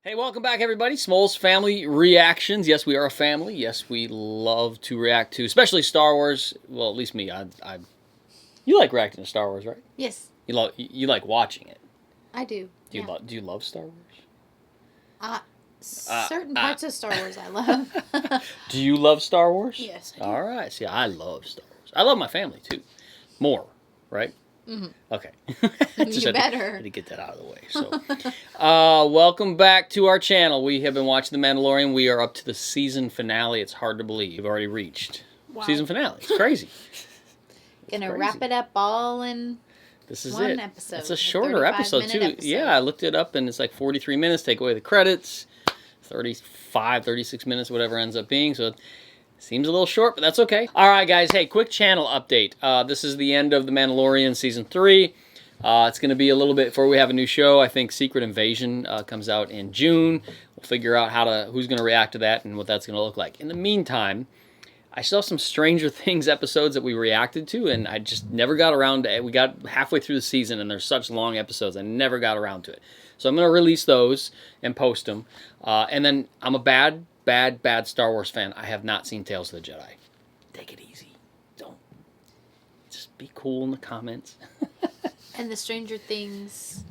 Hey, welcome back, everybody. Smol's Family Reactions. Yes, we are a family. Yes, we love to react to, especially Star Wars. Well, at least me. You like reacting to Star Wars, right? Yes. You like watching it. I do. Do you love Star Wars? Certain parts of Star Wars I love. Do you love Star Wars? Yes, I do. All right. See, I love Star Wars. I love my family too. More, right? Mm-hmm. Okay. You better. Had to get that out of the way. So, welcome back to our channel. We have been watching The Mandalorian. We are up to the season finale. It's hard to believe. We've already reached season finale. It's crazy. Gonna wrap it up all in one episode. It's a shorter episode, too. Yeah, I looked it up, and it's like 43 minutes. Take away the credits. 36 minutes, whatever ends up being. So, seems a little short, but that's okay. All right, guys. Hey, quick channel update. This is the end of The Mandalorian Season 3. It's going to be a little bit before we have a new show. I think Secret Invasion comes out in June. We'll figure out who's going to react to that and what that's going to look like. In the meantime, I still have some Stranger Things episodes that we reacted to, and I just never got around to it. We got halfway through the season, and they're such long episodes. I never got around to it. So I'm going to release those and post them. And then I'm a bad Star Wars fan. I have not seen Tales of the Jedi. Take it easy. Don't. Just be cool in the comments. And the Stranger Things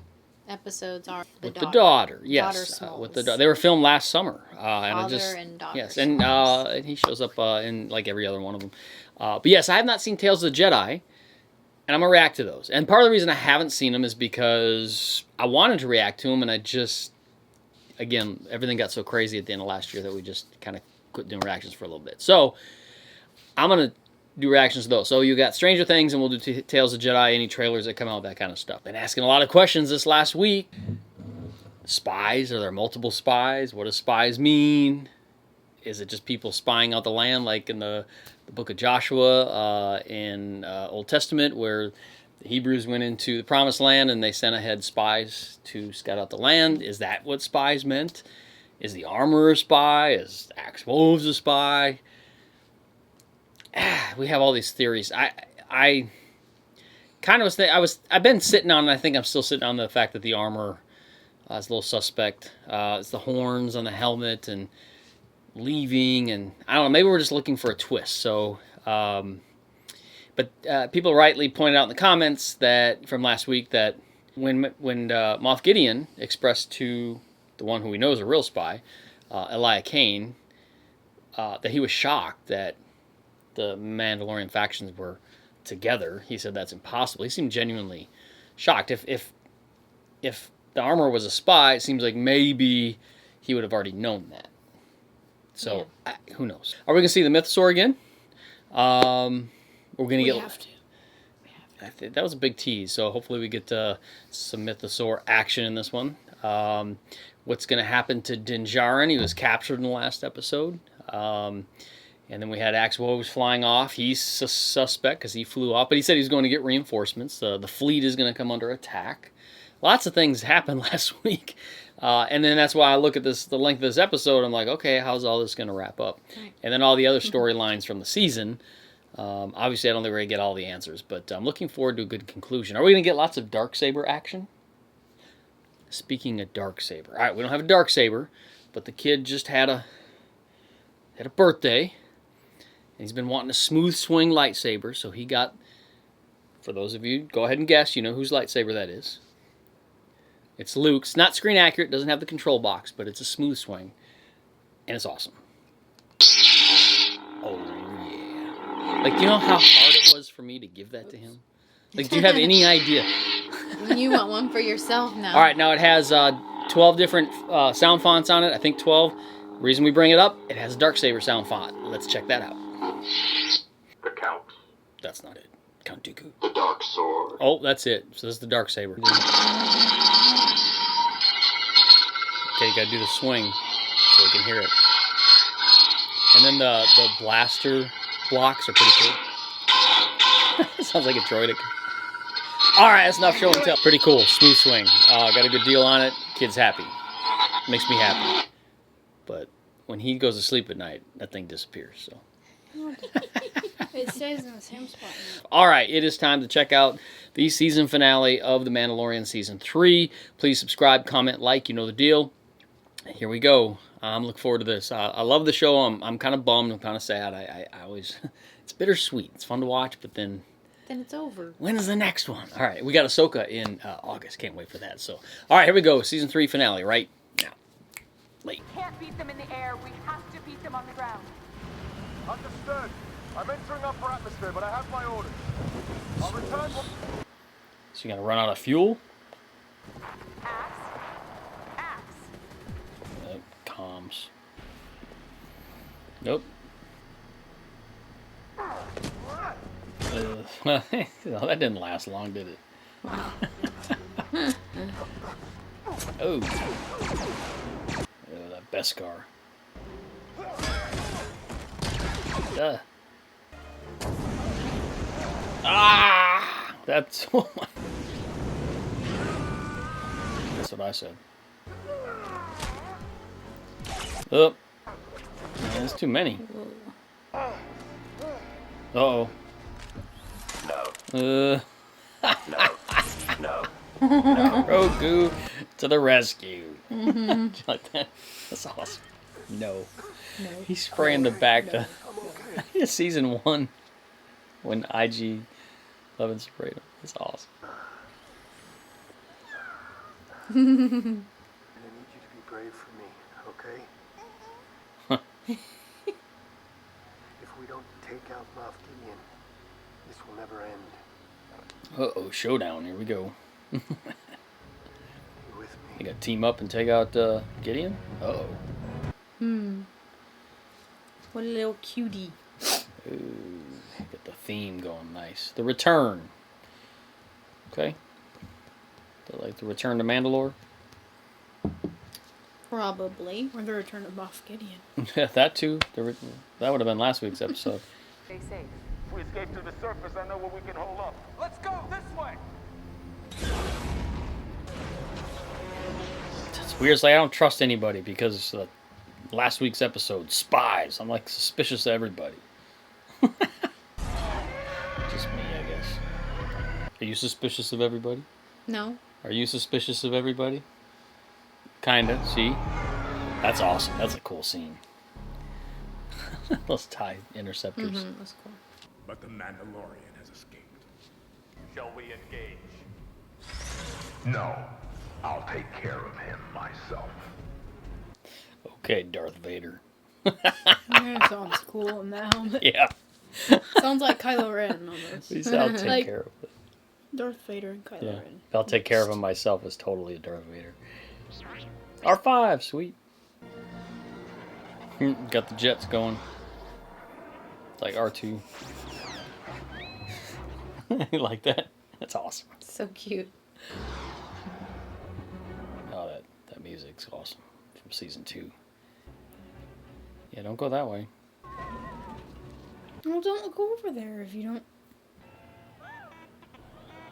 episodes are with the daughter. Yes, with the daughter. They were filmed last summer. Father and daughter. Yes, and he shows up in like every other one of them. But yes, I have not seen Tales of the Jedi, and I'm gonna react to those. And part of the reason I haven't seen them is because I wanted to react to them, and I just, again, everything got so crazy at the end of last year that we just kind of quit doing reactions for a little bit. So I'm gonna do reactions to those. So you got Stranger Things, and we'll do Tales of Jedi, any trailers that come out, that kind of stuff. Been asking a lot of questions this last week. Spies, are there multiple spies? What does spies mean? Is it just people spying out the land like in the book of Joshua in Old Testament, where the Hebrews went into the promised land and they sent ahead spies to scout out the land? Is that what spies meant? Is the armor a spy? Is Axe Woves a spy? We have all these theories. I kind of I've been sitting on, and I think I'm still sitting on the fact that the armor is a little suspect. It's the horns on the helmet and leaving, and I don't know, maybe we're just looking for a twist. So, but people rightly pointed out in the comments that from last week that when Moff Gideon expressed to the one who we know is a real spy, Elia Kane, that he was shocked that the Mandalorian factions were together. He said that's impossible. He seemed genuinely shocked. If the armor was a spy, it seems like maybe he would have already known that. So, yeah. Who knows? Are we going to see the Mythosaur again? We have to. That was a big tease, so hopefully we get some Mythosaur action in this one. What's going to happen to Din Djarin? He was captured in the last episode. And then we had Axe Woves flying off. He's a suspect because he flew off, but he said he's going to get reinforcements. The fleet is going to come under attack. Lots of things happened last week. And then that's why I look at the length of this episode. I'm like, okay, how's all this going to wrap up? And then all the other storylines from the season. Obviously, I don't think we're going to get all the answers, but I'm looking forward to a good conclusion. Are we going to get lots of Darksaber action? Speaking of Darksaber. All right, we don't have a Darksaber, but the kid just had a birthday. And he's been wanting a smooth swing lightsaber, so he got, for those of you, go ahead and guess, you know whose lightsaber that is. It's Luke's. Not screen accurate, doesn't have the control box, but it's a smooth swing. And it's awesome. Oh, yeah. Like, do you know how hard it was for me to give that to him? Like, do you have any idea? You want one for yourself now. All right, now it has 12 different sound fonts on it. I think 12. The reason we bring it up, it has a Darksaber sound font. Let's check that out. The Count. That's not it. Count Dooku. The Dark Sword. Oh, that's it. So this is the Darksaber. Okay, you gotta do the swing so we can hear it. And then the blaster blocks are pretty cool. Sounds like a droid. Alright, that's enough show and tell. Pretty cool. Smooth swing. Got a good deal on it. Kid's happy. Makes me happy. But when he goes to sleep at night, that thing disappears. So. It stays in the same spot. All right, it is time to check out the season finale of The Mandalorian Season 3. Please subscribe, comment, like, you know the deal. Here we go. I'm looking forward to this. I love the show. I'm kind of bummed. I'm kind of sad. I always, it's bittersweet. It's fun to watch, but then it's over. When is the next one? All right, we got Ahsoka in August. Can't wait for that. So, all right, here we go. Season 3 finale right now. Late. Can't beat them in the air. We have to beat them on the ground. Understood. I'm entering upper atmosphere, but I have my orders. I'll return. So you're gonna run out of fuel? Axe. Comms. Nope. No, that didn't last long, did it? Wow. Oh, that Beskar. Ah! That's what I said. Oh, man, there's too many. Uh-oh. No. No. Grogu to the rescue. Like that. That's awesome. No. He's spraying the back to season 1 when IG 11 sprayed him. That's awesome. I need you to be brave for me, okay? If we don't take out Moff Gideon, this will never end. Uh-oh, showdown. Here we go. You with me? You got to team up and take out Gideon? Uh-oh. What a little cutie. Ooh, get the theme going nice. The Return. Okay. Like the Return to Mandalore? Probably. Or the return of Moff Gideon. Yeah, that too. That would have been last week's episode. Stay safe. If we escape to the surface, I know where we can hold up. Let's go this way! It's weird. It's like I don't trust anybody because last week's episode, spies. I'm like suspicious of everybody. Just me, I guess. Are you suspicious of everybody? No. Are you suspicious of everybody? Kinda. See? That's awesome. That's a cool scene. Those TIE interceptors. That's cool. But the Mandalorian has escaped. Shall we engage? No. I'll take care of him myself. Okay, Darth Vader. That sounds cool in that helmet. Yeah. Sounds like Kylo Ren almost. At least I'll take Like- care of it. Darth Vader and Kylo Yeah. Ren. I'll take care of him myself as totally a Darth Vader. R5, sweet. Got the jets going. It's like R2. You like that? That's awesome. So cute. Oh, that music's awesome. From season 2. Yeah, don't go that way. Well, don't look over there if you don't.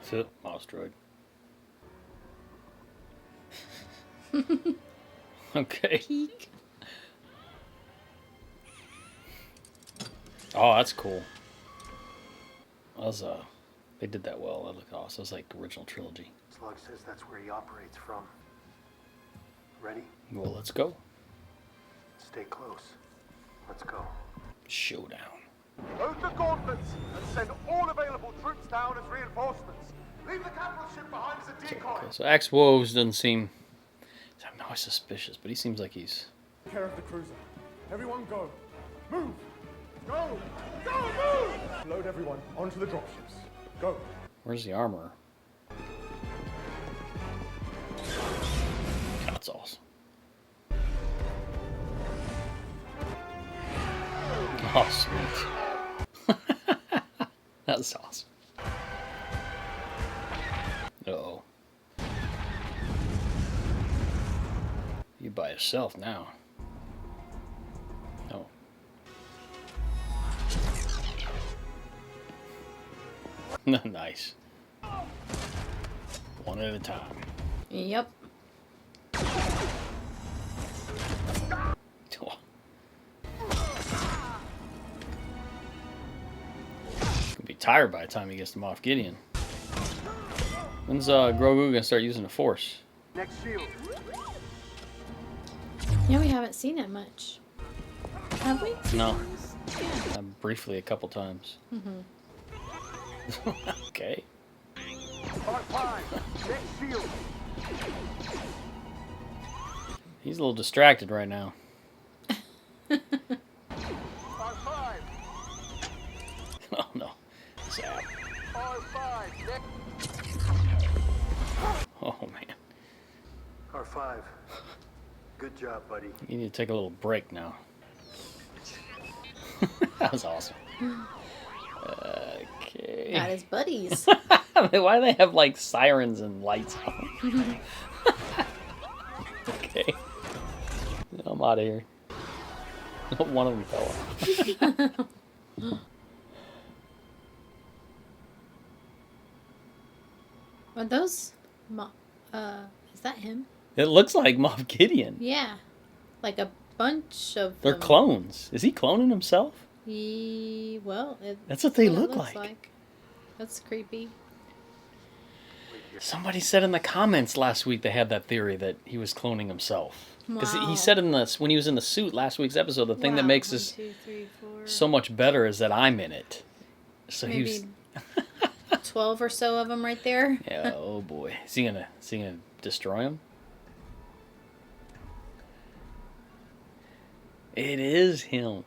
Sit, mouse droid. Okay. Peek. Oh, that's cool. That was they did that well. That looked awesome. It was like the original trilogy. Slug says that's where he operates from. Ready? Well, let's go. Stay close. Let's go. Showdown. Load the gauntlets and send all available troops down as reinforcements. Leave the capital ship behind as a decoy. Okay, so Axe Woves doesn't seem. I'm always suspicious, but he seems like he's. Take care of the cruiser. Everyone go. Move. Go. Go, move. Load everyone onto the dropships. Go. Where's the armor? That's awesome. Oh, sweet. That's awesome. Uh-oh. You by yourself now. Oh. Nice. One at a time. Yep. He'll be tired by the time he gets to Moff Gideon. When's Grogu gonna start using the Force? Next shield. Yeah, we haven't seen it much. Have we? No. Briefly a couple times. Okay. R5, next shield. He's a little distracted right now. R5. Oh no. Zap. R5, next. Oh man. R5. Good job, buddy. You need to take a little break now. That was awesome. Okay. Got his buddies. Why do they have like sirens and lights on? Okay. I'm out of here. One of them fell off. Are those... is that him? It looks like Moff Gideon. Yeah. Like a bunch of They're them. clones. Is he cloning himself? Well, That's what they it look looks like. That's creepy. Somebody said in the comments last week they had that theory that he was cloning himself. Because Wow. he said when he was in the suit last week's episode, the thing that Wow. makes 1, this 2, 3, 4. so much better is that I'm in it. So he was... Maybe 12 or so of them right there. Yeah, oh boy. Is he gonna destroy him? It is him.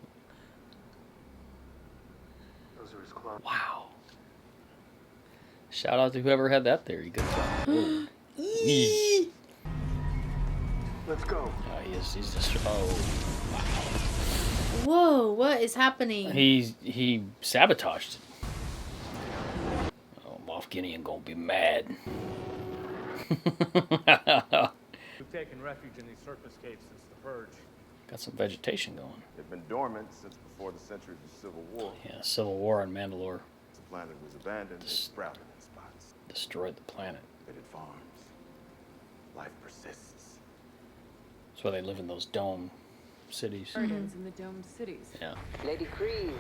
Those are his clones. Wow. Shout out to whoever had that theory. Good job. Oh. Eee. Let's go. He's just... Oh. Whoa, what is happening? He sabotaged it. Oh, Moff Gideon gonna be mad. We've taken refuge in these surface caves since the Purge. Got some vegetation going. They've been dormant since before the centuries of civil war. Yeah, Civil War on Mandalore The planet was abandoned and sprouted in spots. destroyed the planet. Raided farms. Life persists. That's why they live in those dome cities. Gardens in the domed cities. Yeah. Lady Kryze,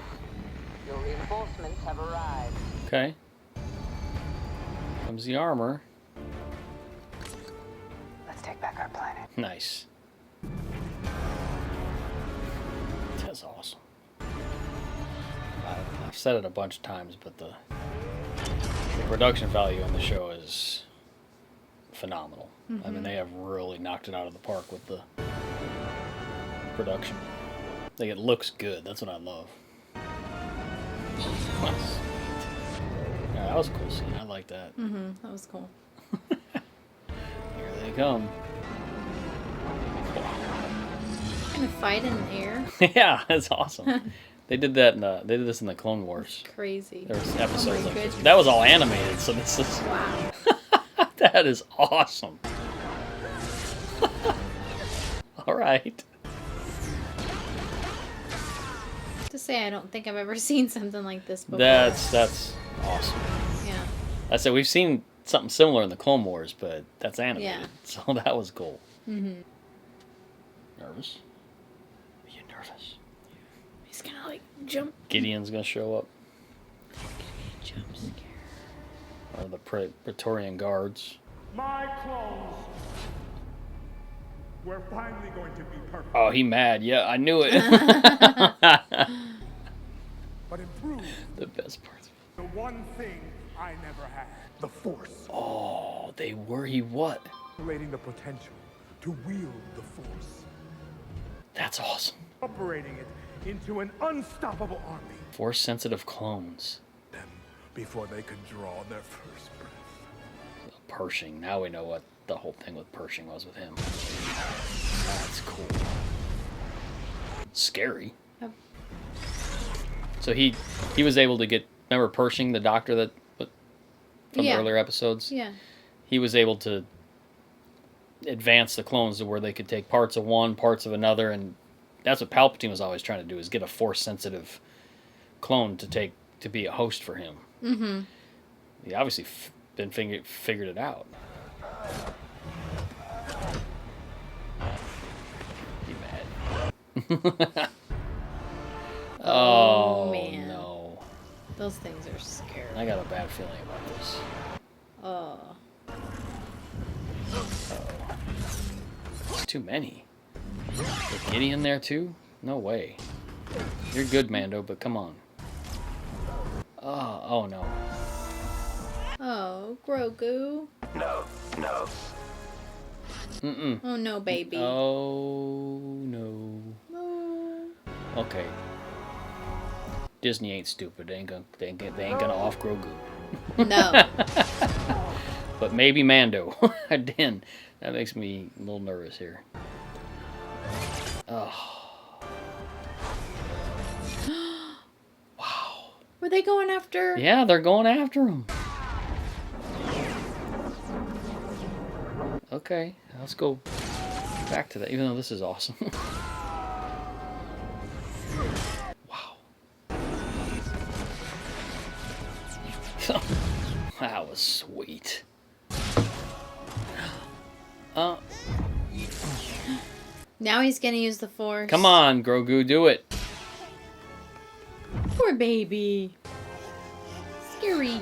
your reinforcements have arrived. Okay. Comes the armor. Let's take back our planet. Nice. That's awesome. I've said it a bunch of times, but the production value on the show is phenomenal. I mean, they have really knocked it out of the park with the production. Like, it looks good. That's what I love. Yeah, that was a cool scene. I like that. That was cool. Here they come. Kind of fight in the air. Yeah, that's awesome. They did that. They did this in the Clone Wars. Crazy. There was episodes like this. goodness. That was all animated, so this is Wow. that is awesome. All right. To say, I don't think I've ever seen something like this before. That's awesome. Yeah. I said we've seen something similar in the Clone Wars, but that's animated, Yeah. so that was cool. Nervous? Are you nervous? He's gonna like jump. Gideon's gonna show up, Jump scare. or the Praetorian guards. My clones. We're finally going to be perfect. Oh, he mad? Yeah, I knew it. But improved. The best part. The one thing I never had. The Force. Oh, they were. He what? Operating the potential to wield the Force. That's awesome. Operating it into an unstoppable army. Force-sensitive clones. Them before they could draw their first breath. Pershing. Now we know what the whole thing with Pershing was with him. That's cool. Scary. Yep. So he was able to get. Remember Pershing, the doctor that from the Yeah. earlier episodes. Yeah. He was able to advance the clones to where they could take parts of one, parts of another, and that's what Palpatine was always trying to do: is get a Force-sensitive clone to be a host for him. Mm-hmm. He obviously figured it out. He mad. Oh man. no! Those things are scary. I got a bad feeling about this. Oh. It's too many. Gideon there too? No way. You're good, Mando, but come on. Oh no. Oh, Grogu. No. Mm-mm. Oh no, baby. Oh no. No. Okay. Disney ain't stupid. They ain't gonna off Grogu. No. But maybe Mando. Again, that makes me a little nervous here. Oh. Wow. Were they going after? Yeah, they're going after him. Okay, let's go back to that, even though this is awesome. Wow. That was sweet. Now he's gonna use the Force. Come on, Grogu, do it. Poor baby. Scary.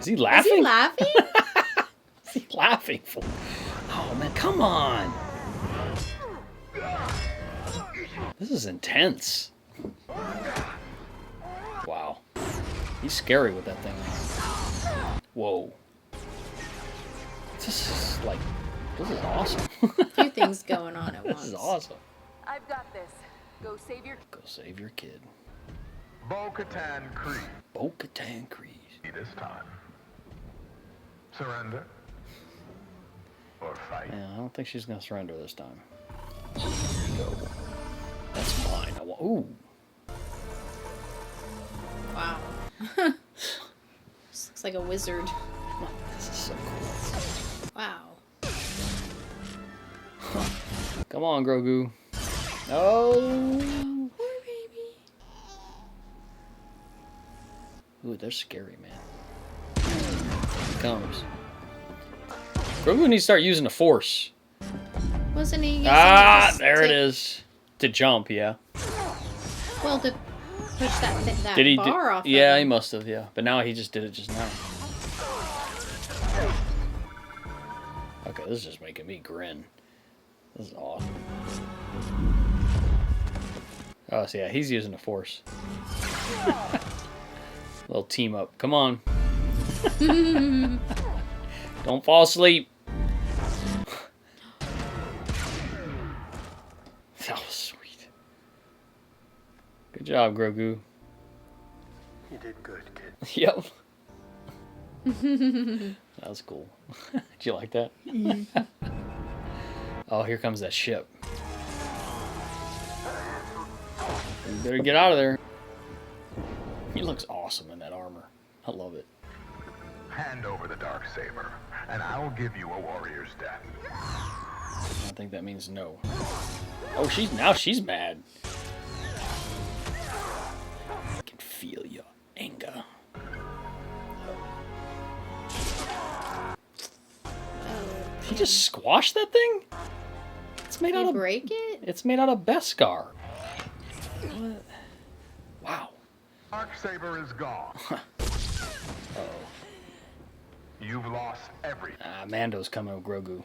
Is he laughing? Is he laughing? Is he laughing for? Oh man, come on. This is intense. Wow. He's scary with that thing. Whoa. This is awesome. A few things going on at once. This is awesome. I've got this. Go save your... Go save your kid. Bo-Katan Kryze. Bo-Katan Kryze. This time. Surrender. Or fight. Yeah, I don't think she's gonna surrender this time. Here you go. That's mine. Ooh. Wow. This looks like a wizard. This is so cool. Wow. Come on, Grogu. Oh. Poor baby. Ooh, they're scary, man. Here he comes. Grogu needs to start using the Force. Wasn't he using There it is. To jump, yeah. Well, to push that Did he bar off. Yeah, of he him. must have, yeah. But now he just did it just now. Okay, this is just making me grin. This is awesome. Oh, so yeah, he's using the Force. Little team up. Come on. Don't fall asleep. That was sweet. Good job, Grogu. You did good, kid. Yep. That was cool. Did you like that? Oh, here comes that ship. You better get out of there. He looks awesome in that armor. I love it. Hand over the Darksaber, and I'll give you a warrior's death. I think that means no. Oh, she's mad. I can feel your anger. He just squashed that thing? It's made out of break it? It's made out of Beskar. Wow. Darksaber is gone. Uh-oh. You've lost everything. Mando's coming with Grogu.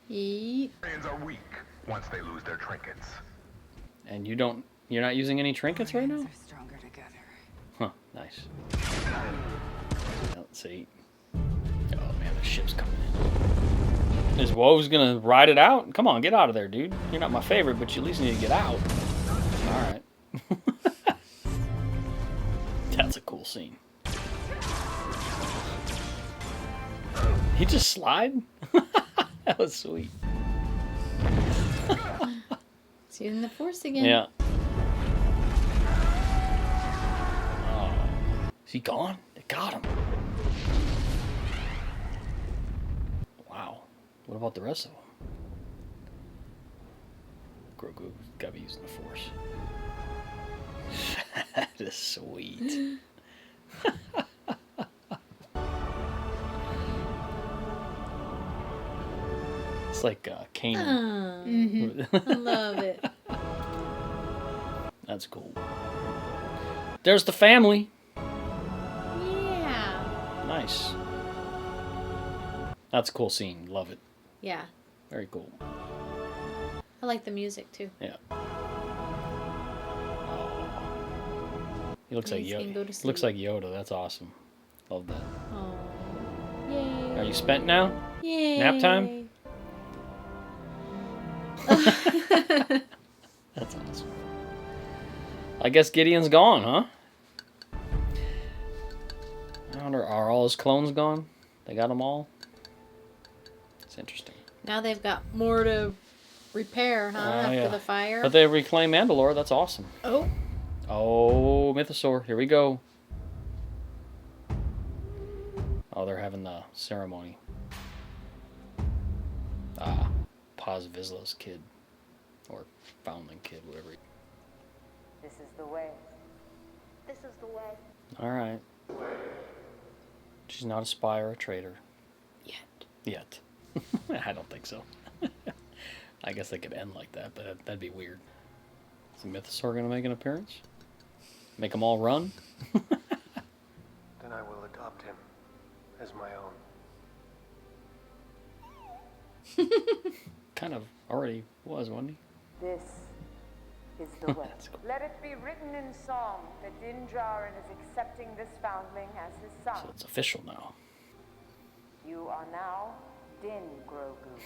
Yeet. Lions are weak once they lose their trinkets. And you're not using any trinkets right now? Stronger together. Huh, nice. Let's see. Oh man, the ship's coming in. Is Woe's gonna ride it out? Come on, get out of there, dude. You're not my favorite, but you at least need to get out. Alright. That's a cool scene. He just slide? That was sweet. It's using the Force again. Yeah. Oh. Is he gone? They got him. Wow. What about the rest of them? Grogu's gotta be using the Force. That is sweet. It's like Kanan. I love it. That's cool. There's the family. Yeah. Nice. That's a cool scene. Love it. Yeah. Very cool. I like the music too. Yeah. He looks like He's gonna Yoda. go to Looks sleep. like Yoda. That's awesome. Love that. Oh. Yay. Are you spent now? Yay. Nap time? That's awesome. I guess Gideon's gone, huh? I wonder, are all his clones gone? They got them all? It's interesting. Now they've got more to repair, huh? After yeah. the fire. But they reclaim Mandalore. That's awesome. Oh. Oh, Mythosaur. Here we go. Oh, they're having the ceremony. Ah, Paz Vizsla's kid. Or foundling kid, whatever. This is the way. This is the way. Alright. She's not a spy or a traitor. Yet. I don't think so. I guess they could end like that, but that'd be weird. Is the Mythosaur going to make an appearance? Make them all run? Then I will adopt him as my own. Kind of already was, wasn't he? This is the way. Cool. Let it be written in song that Din Djarin is accepting this foundling as his son. So it's official now. You are now Din Grogu,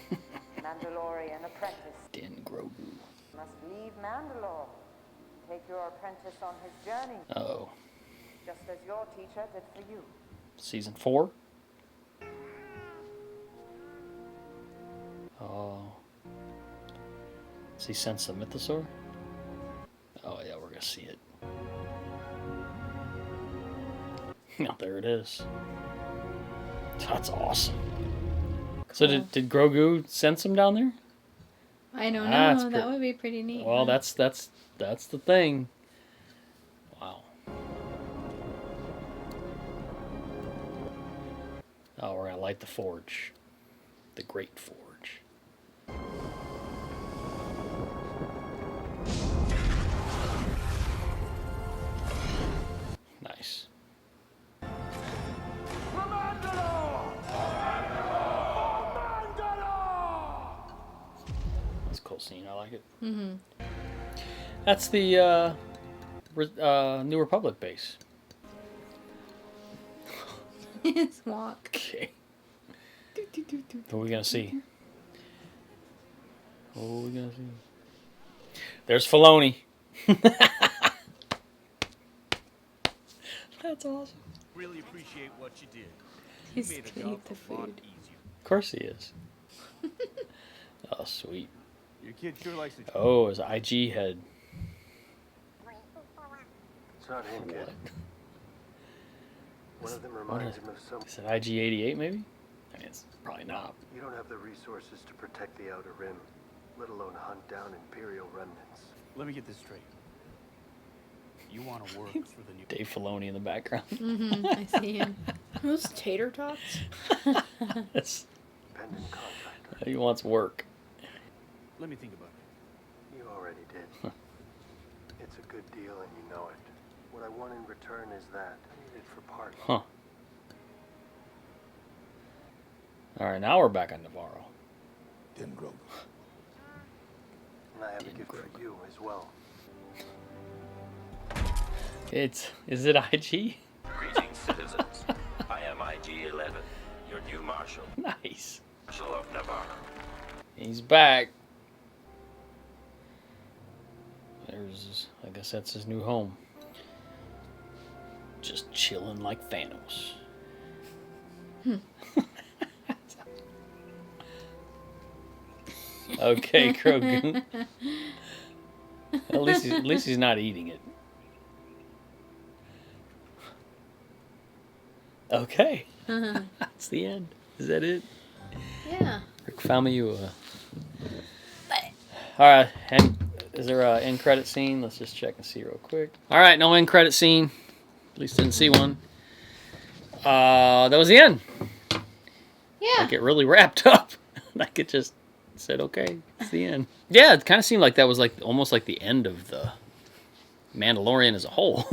Mandalorian apprentice. Din Grogu. You must leave Mandalore. Take your apprentice on his journey, Uh-oh. just as your teacher did for you. Season 4? Oh. Does he sense the Mythosaur? Oh yeah, we're gonna see it. Oh, there it is. That's awesome. Cool. So did Grogu sense him down there? I don't know. That would be pretty neat. Well, huh? that's the thing. Wow. Oh, we're gonna light the forge. The Great Forge. Nice. That's a cool scene. I like it. Mm-hmm. That's the New Republic base. His walk. Okay. What are we gonna see? What are we gonna see? There's Filoni. That's awesome. Really appreciate what you did. He's made gonna a eat the job a lot food. easier. Of course he is. Oh, sweet. Your kid sure likes to. Oh, his IG head. It's not him, kid. What? One of them reminds him of some. Is it IG-88 maybe? I mean, it's probably not. You don't have the resources to protect the Outer Rim, let alone hunt down Imperial remnants. Let me get this straight. You want to work for the new... Dave Filoni in the background. Mm-hmm. I see him. Those tater tots? Yes. Dependent contractor. He wants work. Let me think about it. You already did. It's a good deal and you know it. What I want in return is that. I need it for part. Huh. Alright, now we're back on Navarro. Din Grogu. And I have a gift for you as well. Is it IG? Greetings, citizens. I am IG-11, your new marshal. Nice. Marshal of Navarro. He's back. I guess that's his new home. Just chilling like Thanos. Okay, Grogu. At least he's not eating it. Okay. That's the end. Is that it? Yeah. Rick Famuyiwa. Alright, and is there an end credit scene? Let's just check and see real quick. Alright, no end credit scene. At least didn't see one. That was the end. Yeah. Like it really wrapped up. Like it just said, okay, it's the end. Yeah, it kind of seemed like that was like almost like the end of the Mandalorian as a whole.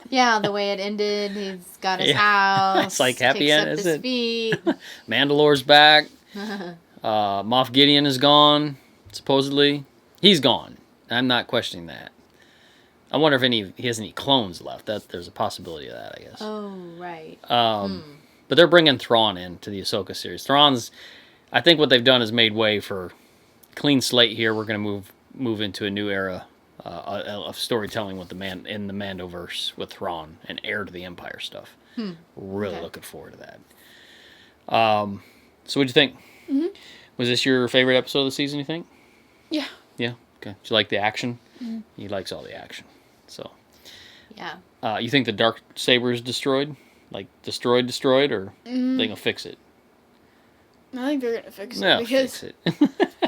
Yeah, the way it ended, he's got his house. It's like happy end, takes is up his it? feet. Mandalore's back. Moff Gideon is gone, supposedly. He's gone. I'm not questioning that. I wonder if he has any clones left. There's a possibility of that, I guess. Oh, right. But they're bringing Thrawn into the Ahsoka series. Thrawn's, I think what they've done is made way for clean slate here. We're going to move into a new era of storytelling with in the Mandoverse with Thrawn and heir to the Empire stuff. Really looking forward to that. So what'd you think? Mm-hmm. Was this your favorite episode of the season, you think? Yeah. Yeah? Okay. Do you like the action? Mm-hmm. He likes all the action. So. Yeah. You think the dark saber is destroyed? Like destroyed, or they gonna fix it? I think they're gonna fix it fix it.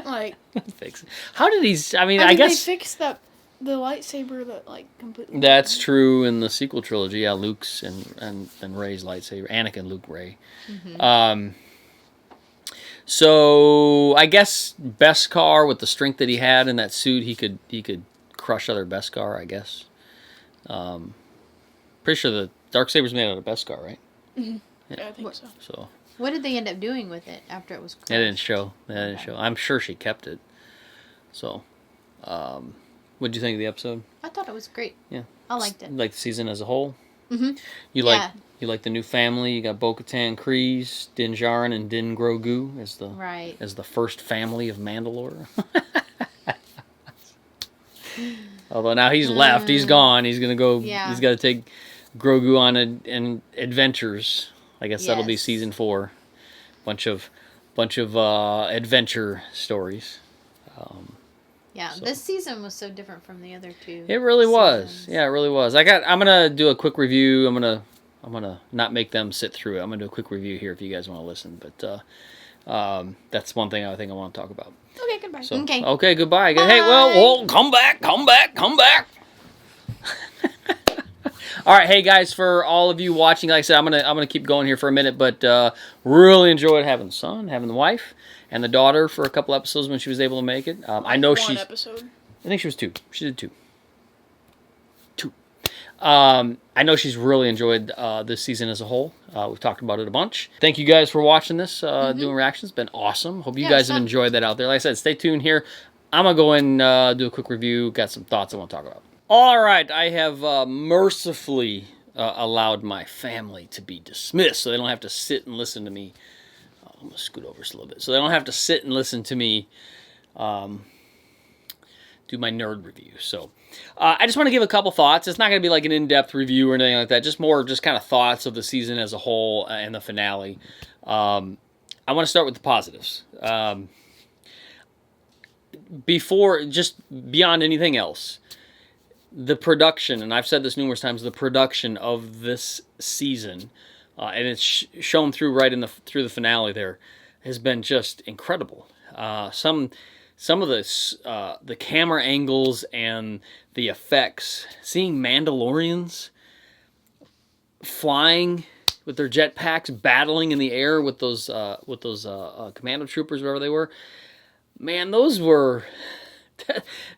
like fix it. How did he? I mean, I guess they fixed the lightsaber that like completely. That's true in the sequel trilogy. Yeah, Luke's and Rey's lightsaber. Anakin, Luke, Rey. Mm-hmm. So I guess Beskar, with the strength that he had in that suit, he could crush other Beskar. I guess. Pretty sure the Darksaber's made out of Beskar, right? Mm-hmm. Yeah, I think so. So. What did they end up doing with it after it was crushed? It didn't show. I'm sure she kept it. So, what did you think of the episode? I thought it was great. Yeah, I liked it. You like the season as a whole? Mm-hmm. You like the new family. You got Bo-Katan, Kryze, Din Djarin, and Din Grogu as the first family of Mandalore. Although now he's left, he's gone. He's gonna go. Yeah. He's got to take Grogu on an adventures. I guess that'll be season 4. Bunch of adventure stories. This season was so different from the other two. It really was. Yeah, it really was. I'm gonna do a quick review. I'm gonna not make them sit through it. I'm gonna do a quick review here if you guys want to listen. But that's one thing I think I want to talk about. Okay, goodbye. So, okay. Okay, goodbye. Hey, well, come back. All right, hey guys, for all of you watching, like I said, I'm gonna keep going here for a minute, but really enjoyed having the son, having the wife, and the daughter for a couple episodes when she was able to make it. I know one episode. I think she was 2. She did 2. I know she's really enjoyed this season as a whole. We've talked about it a bunch. Thank you guys for watching this, doing reactions. It's been awesome. Hope you guys have enjoyed that out there. Like I said, stay tuned here. I'm going to go and do a quick review. Got some thoughts I want to talk about. All right, I have mercifully allowed my family to be dismissed so they don't have to sit and listen to me. I'm going to scoot over just a little bit. So they don't have to sit and listen to me do my nerd review. So I just want to give a couple thoughts. It's not going to be like an in-depth review or anything like that. Just kind of thoughts of the season as a whole and the finale. I want to start with the positives. Beyond anything else, the production, and I've said this numerous times, the production of this season, and it's shown through through the finale there, has been just incredible. Some of the camera angles and the effects, seeing Mandalorians flying with their jetpacks, battling in the air with those commando troopers, wherever they were, man, those were.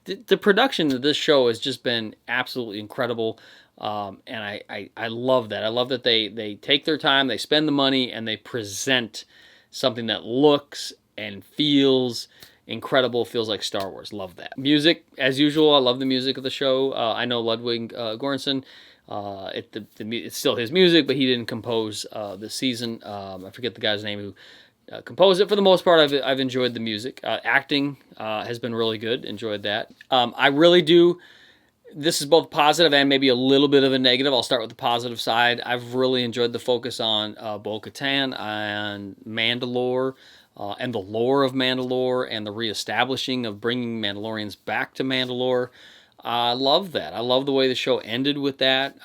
The production of this show has just been absolutely incredible, and I love that. I love that they take their time, they spend the money, and they present something that looks and feels incredible, feels like Star Wars. Love that. Music, as usual, I love the music of the show. I know Ludwig Göransson, it's still his music, but he didn't compose this season. I forget the guy's name who composed it. For the most part, I've enjoyed the music. Acting has been really good. Enjoyed that. I really do. This is both positive and maybe a little bit of a negative. I'll start with the positive side. I've really enjoyed the focus on Bo-Katan and Mandalore and the lore of Mandalore and the reestablishing of bringing Mandalorians back to Mandalore. I love that. I love the way the show ended with that.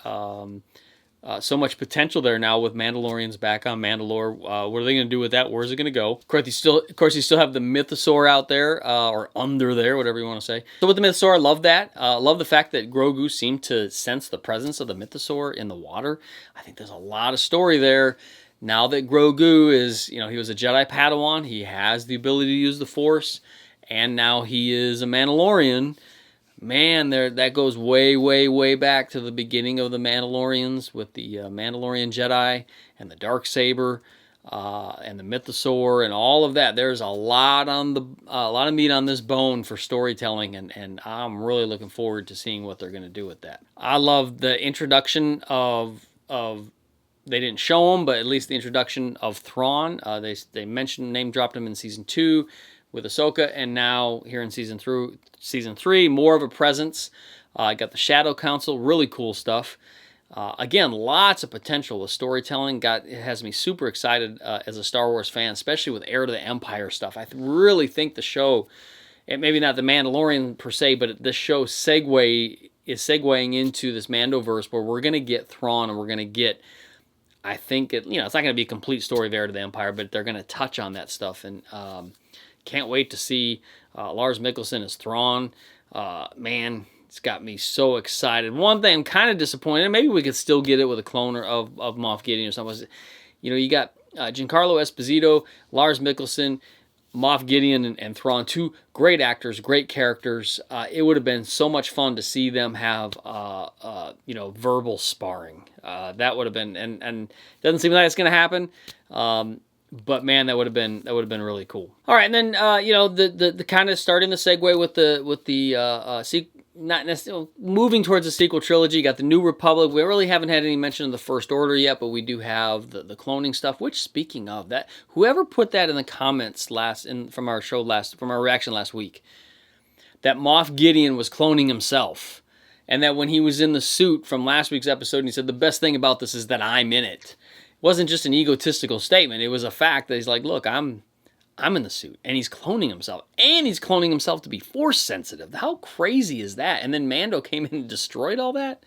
So much potential there now with Mandalorians back on Mandalore. What are they going to do with that? Where's it going to go? Of course, you still have the Mythosaur out there, or under there, whatever you want to say. So with the Mythosaur, I love that. Love the fact that Grogu seemed to sense the presence of the Mythosaur in the water. I think there's a lot of story there. Now that Grogu is, he was a Jedi Padawan, he has the ability to use the Force, and now he is a Mandalorian. Man, that goes way, way, way back to the beginning of the Mandalorians with the Mandalorian Jedi and the Darksaber. and the mythosaur and all of that. There's a lot of meat on this bone for storytelling, and I'm really looking forward to seeing what they're going to do with that. I love the introduction of they didn't show him, but at least the introduction of Thrawn. They mentioned, name dropped him in season 2 with Ahsoka, and now here in season 3, more of a presence. I got the Shadow Council, really cool stuff. Again, lots of potential with storytelling. It has me super excited as a Star Wars fan, especially with Heir to the Empire stuff. I really think the show, and maybe not the Mandalorian per se, but this show is segueing into this Mandoverse where we're going to get Thrawn and we're going to get, I think, it's not going to be a complete story of Heir to the Empire, but they're going to touch on that stuff. And can't wait to see Lars Mikkelsen as Thrawn. Man, it's got me so excited. One thing I'm kind of disappointed, maybe we could still get it with a clone of Moff Gideon or something. You got Giancarlo Esposito, Lars Mikkelsen, Moff Gideon, and Thrawn, 2 great actors, great characters. It would have been so much fun to see them have verbal sparring. That would have been, and it doesn't seem like it's going to happen. But man, that would have been really cool. All right, and then the kind of starting the segue with the not necessarily moving towards the sequel trilogy. You got the New Republic. We really haven't had any mention of the First Order yet, but we do have the cloning stuff. Which, speaking of that, whoever put that in the comments from our reaction last week, that Moff Gideon was cloning himself, and that when he was in the suit from last week's episode, and he said the best thing about this is that I'm in it. Wasn't just an egotistical statement. It was a fact that he's like, look, I'm in the suit, and he's cloning himself, and he's cloning himself to be Force sensitive. How crazy is that? And then Mando came in and destroyed all that.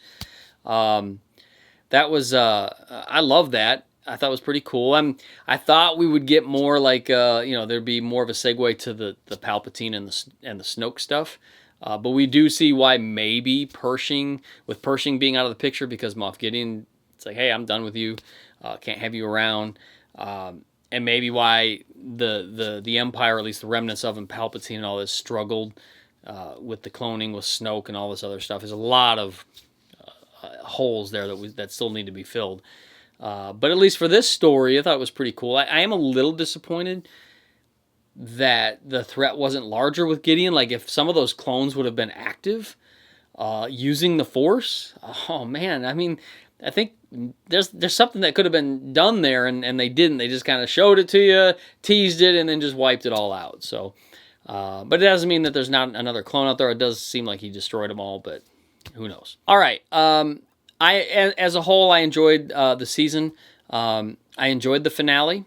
That was I love that. I thought it was pretty cool. I thought we would get more like there'd be more of a segue to the Palpatine and the Snoke stuff. But we do see why maybe Pershing being out of the picture, because Moff Gideon, it's like, hey, I'm done with you. Can't have you around. And maybe why the Empire, at least the remnants of him, Palpatine and all this, struggled with the cloning with Snoke and all this other stuff. There's a lot of holes there that still need to be filled. But at least for this story, I thought it was pretty cool. I am a little disappointed that the threat wasn't larger with Gideon. Like, if some of those clones would have been active using the Force, oh man, I think there's something that could have been done there, and they didn't. They just kind of showed it to you, teased it, and then just wiped it all out. So, but it doesn't mean that there's not another clone out there. It does seem like he destroyed them all, but who knows? All right. As a whole, I enjoyed the season. I enjoyed the finale,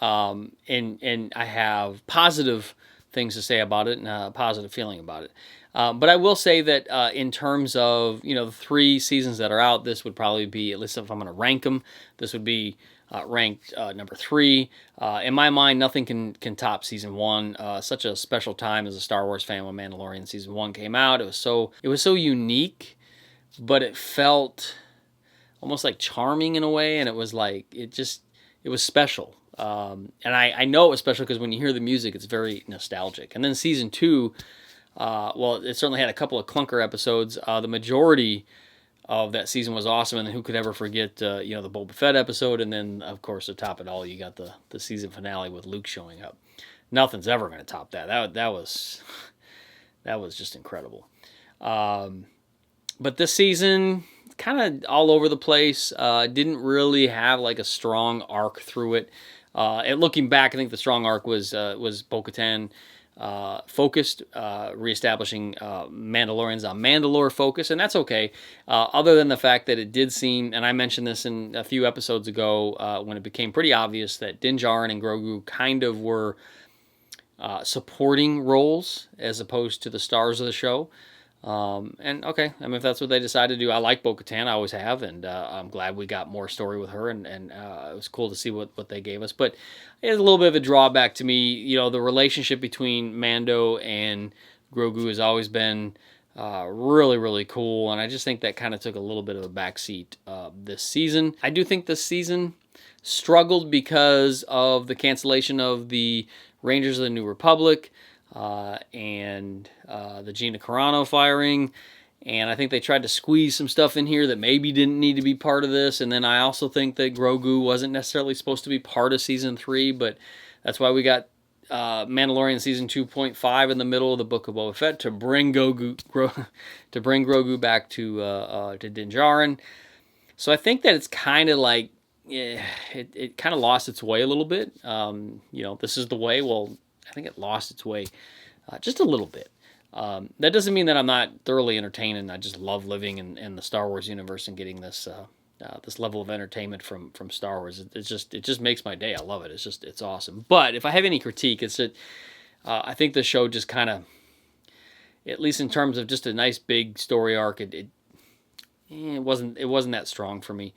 and I have positive things to say about it and a positive feeling about it. But I will say that in terms of, the 3 seasons that are out, this would probably be, at least if I'm going to rank them, this would be ranked number 3. In my mind, nothing can top season 1. Such a special time as a Star Wars fan when Mandalorian season 1 came out. It was so unique, but it felt almost like charming in a way, and it was like, it was special. And I know it was special because when you hear the music, it's very nostalgic. And then season 2, it certainly had a couple of clunker episodes. The majority of that season was awesome, and then who could ever forget, the Boba Fett episode, and then, of course, to top it all, you got the season finale with Luke showing up. Nothing's ever going to top that. That was just incredible. But this season, kind of all over the place. Didn't really have like a strong arc through it. And looking back, I think the strong arc was Bo-Katan focused, reestablishing Mandalorians on Mandalore focus, and that's okay. Other than the fact that it did seem, and I mentioned this in a few episodes ago, when it became pretty obvious that Din Djarin and Grogu kind of were supporting roles as opposed to the stars of the show. And okay, if that's what they decide to do, I like Bo-Katan, I always have, and I'm glad we got more story with her, and it was cool to see what they gave us. But it's a little bit of a drawback to me. The relationship between Mando and Grogu has always been really, really cool, and I just think that kind of took a little bit of a backseat this season. I do think this season struggled because of the cancellation of the Rangers of the New Republic, and the Gina Carano firing, And I think they tried to squeeze some stuff in here that maybe didn't need to be part of this. And then I also think that Grogu wasn't necessarily supposed to be part of Season 3, but that's why we got Mandalorian Season 2.5 in the middle of the Book of Boba Fett to bring Grogu back to Din Djarin. So I think that it's kind of like, it kind of lost its way a little bit. This is the way. Well, I think it lost its way just a little bit. That doesn't mean that I'm not thoroughly entertained and I just love living in the Star Wars universe and getting this level of entertainment from Star Wars. It just makes my day. I love it. It's awesome. But if I have any critique, it's that I think the show just kind of, at least in terms of just a nice big story arc, it wasn't that strong for me.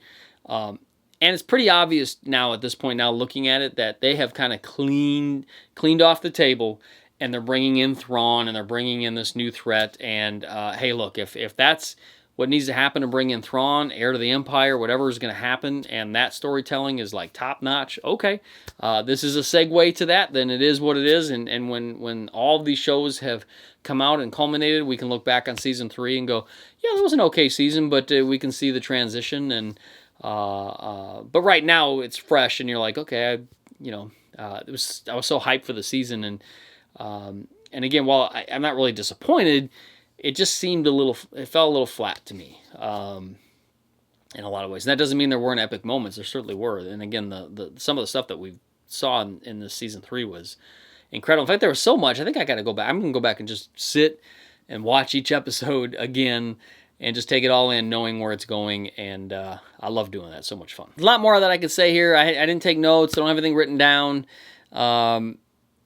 And it's pretty obvious now at this point, now looking at it, that they have kind of cleaned off the table. And they're bringing in Thrawn, and they're bringing in this new threat. And hey, look, if that's what needs to happen to bring in Thrawn, heir to the Empire, whatever is going to happen, and that storytelling is like top notch, okay, this is a segue to that. Then it is what it is. And when all of these shows have come out and culminated, we can look back on Season 3 and go, yeah, that was an okay season, but we can see the transition. And but right now it's fresh, and you're like, okay, I was so hyped for the season. And again, while I'm not really disappointed, it just seemed it felt a little flat to me in a lot of ways. And that doesn't mean there weren't epic moments. There certainly were. And again, some of the stuff that we saw in this Season 3 was incredible. In fact, there was so much, I think I got to go back. I'm going to go back and just sit and watch each episode again and just take it all in, knowing where it's going. And I love doing that. So much fun. A lot more that I could say here. I didn't take notes. I don't have anything written down.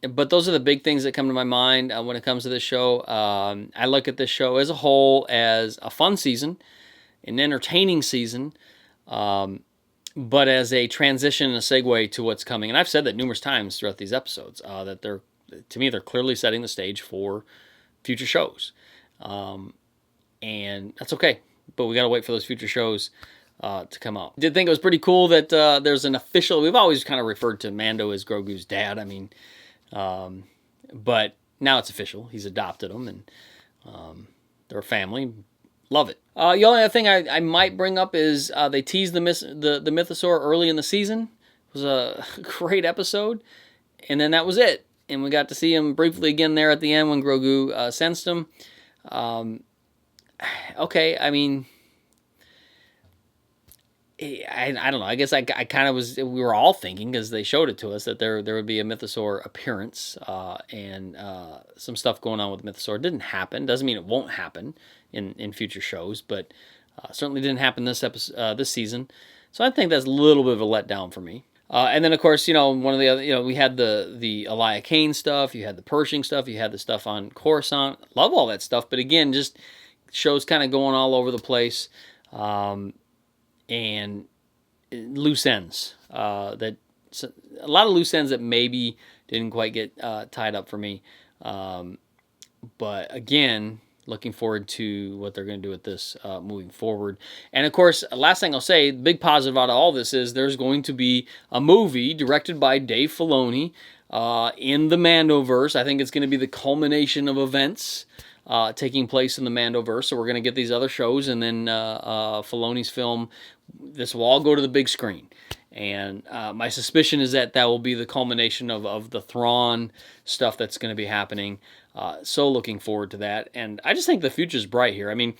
But those are the big things that come to my mind when it comes to this show. I look at this show as a whole as a fun season, an entertaining season, but as a transition and a segue to what's coming. And I've said that numerous times throughout these episodes, that to me, they're clearly setting the stage for future shows. And that's okay, but we got to wait for those future shows to come out. I did think it was pretty cool that there's an official, we've always kind of referred to Mando as Grogu's dad. I mean, but now it's official. He's adopted them, and they're a family. Love it. The only other thing I might bring up is they teased the Mythosaur early in the season. It was a great episode, and then that was it. And we got to see him briefly again there at the end when Grogu sensed him. Okay, I mean, I don't know. I guess I kind of was. We were all thinking, because they showed it to us, that there would be a Mythosaur appearance and some stuff going on with the Mythosaur. It didn't happen. Doesn't mean it won't happen in future shows, but certainly didn't happen this season. So I think that's a little bit of a letdown for me. And then of course, one of the other, we had the Elia Kane stuff. You had the Pershing stuff. You had the stuff on Coruscant. Love all that stuff, but again, just shows kind of going all over the place. And loose ends a lot of loose ends that maybe didn't quite get tied up for me. But again, looking forward to what they're going to do with this moving forward. And of course, last thing I'll say, the big positive out of all this is there's going to be a movie directed by Dave Filoni in the Mandoverse. I think it's going to be the culmination of events taking place in the Mandoverse. So we're going to get these other shows, and then Filoni's film. This will all go to the big screen. And my suspicion is that will be the culmination of the Thrawn stuff that's going to be happening. So looking forward to that. And I just think the future's bright here. I mean,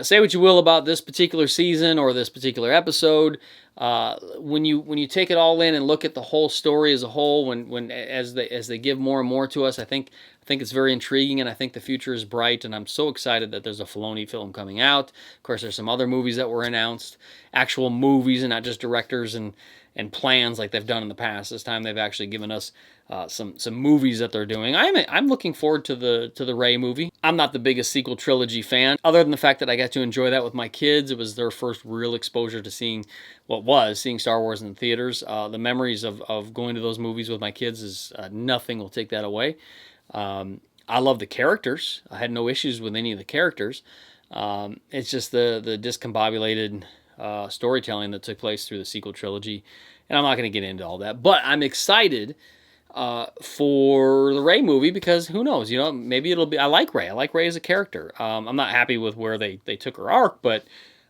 say what you will about this particular season or this particular episode. When you take it all in and look at the whole story as a whole, as they give more and more to us, I think it's very intriguing, and I think the future is bright, and I'm so excited that there's a Filoni film coming out. Of course, there's some other movies that were announced, actual movies, and not just directors and plans like they've done in the past. This time they've actually given us some movies that they're doing. I'm looking forward to the Rey movie. I'm not the biggest sequel trilogy fan, other than the fact that I got to enjoy that with my kids. It was their first real exposure to seeing Star Wars in the theaters. The memories of going to those movies with my kids is nothing will take that away. I love the characters. I had no issues with any of the characters. It's just the discombobulated storytelling that took place through the sequel trilogy. And I'm not going to get into all that. But I'm excited for the Rey movie, because who knows, you know, maybe it'll be, I like Rey as a character. I'm not happy with where they took her arc, but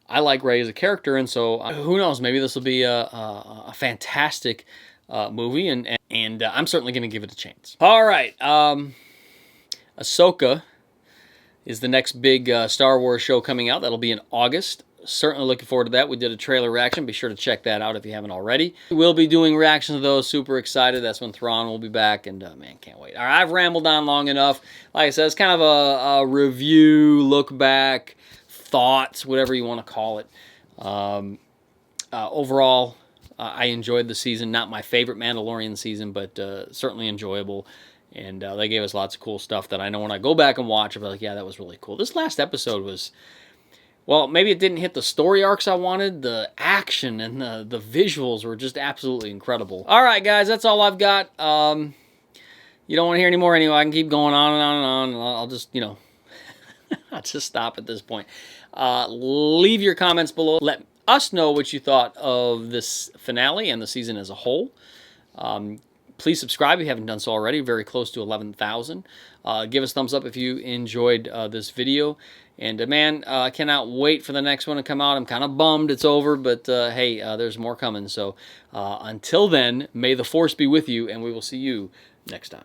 I like Rey as a character, and so who knows, maybe this will be a fantastic movie, and I'm certainly going to give it a chance. All right, Ahsoka is the next big Star Wars show coming out. That'll be in August. Certainly looking forward to that. We did a trailer reaction. Be sure to check that out if you haven't already. We'll be doing reactions to those. Super excited. That's when Thrawn will be back, and man, can't wait. All right, I've rambled on long enough. Like I said, it's kind of a review, look back, thoughts, whatever you want to call it. Overall, I enjoyed the season. Not my favorite Mandalorian season, but certainly enjoyable. And they gave us lots of cool stuff that I know when I go back and watch, I'll be like, yeah, that was really cool. This last episode was, well, maybe it didn't hit the story arcs I wanted. The action and the visuals were just absolutely incredible. All right, guys, that's all I've got. You don't want to hear any more anyway. I can keep going on and on and on. I'll just, you know, I'll just stop at this point. Leave your comments below. Let us know what you thought of this finale and the season as a whole. Please subscribe if you haven't done so already. Very close to 11,000. Give us a thumbs up if you enjoyed this video. And man, I cannot wait for the next one to come out. I'm kind of bummed it's over, but hey, there's more coming. So until then, may the Force be with you, and we will see you next time.